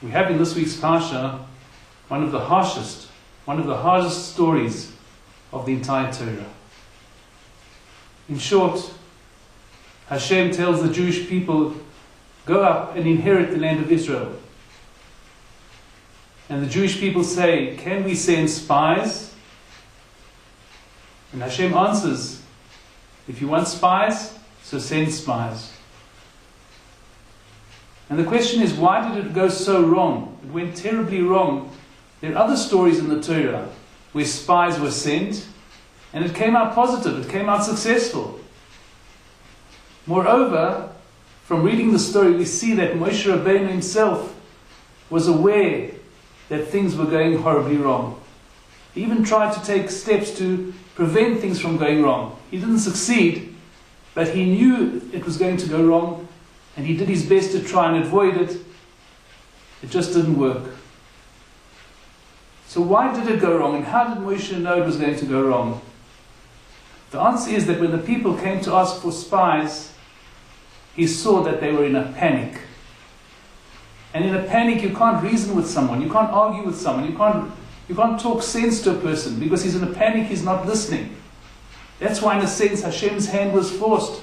We have in this week's Parsha one of the hardest stories of the entire Torah. In short, Hashem tells the Jewish people, go up and inherit the land of Israel. And the Jewish people say, can we send spies? And Hashem answers, if you want spies, so send spies. And the question is, why did it go so wrong? It went terribly wrong. There are other stories in the Torah where spies were sent, and it came out positive, it came out successful. Moreover, from reading the story, we see that Moshe Rabbeinu himself was aware that things were going horribly wrong. He even tried to take steps to prevent things from going wrong. He didn't succeed, but he knew it was going to go wrong, and he did his best to try and avoid it. It just didn't work. So why did it go wrong, and how did Moshe know it was going to go wrong? The answer is that when the people came to ask for spies, he saw that they were in a panic. And in a panic, you can't reason with someone, you can't argue with someone, you can't talk sense to a person, because he's in a panic, he's not listening. That's why, in a sense, Hashem's hand was forced.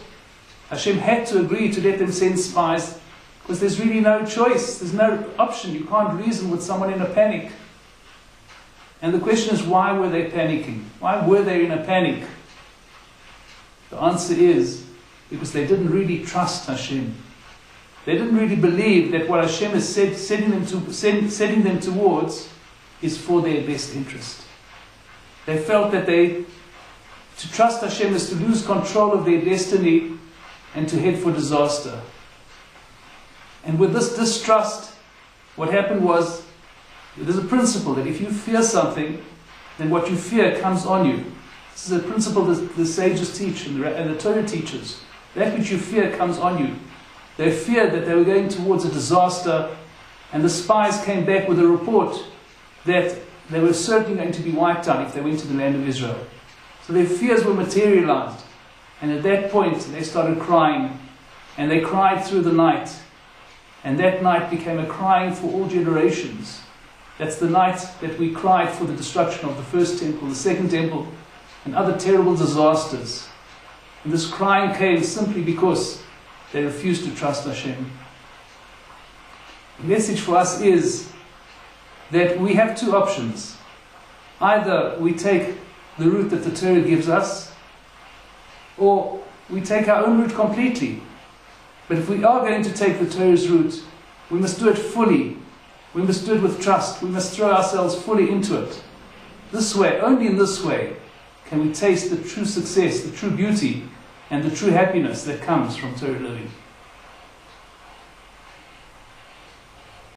Hashem had to agree to let them send spies, because there's really no choice, there's no option. You can't reason with someone in a panic. And the question is, why were they panicking? Why were they in a panic? The answer is, because they didn't really trust Hashem. They didn't really believe that what Hashem is setting them towards is for their best interest. They felt that to trust Hashem is to lose control of their destiny and to head for disaster. And with this distrust, what happened was, there's a principle that if you fear something, then what you fear comes on you. This is a principle that the sages teach and the Torah teaches. That which you fear comes on you. They feared that they were going towards a disaster, and the spies came back with a report that they were certainly going to be wiped out if they went to the land of Israel. So their fears were materialized. And at that point, they started crying. And they cried through the night. And that night became a crying for all generations. That's the night that we cried for the destruction of the first temple, the second temple, and other terrible disasters. And this crying came simply because they refused to trust Hashem. The message for us is that we have two options. Either we take the route that the Torah gives us, or we take our own route completely. But if we are going to take the Torah's route, we must do it fully. We must do it with trust. We must throw ourselves fully into it. This way, only in this way, can we taste the true success, the true beauty, and the true happiness that comes from Torah living.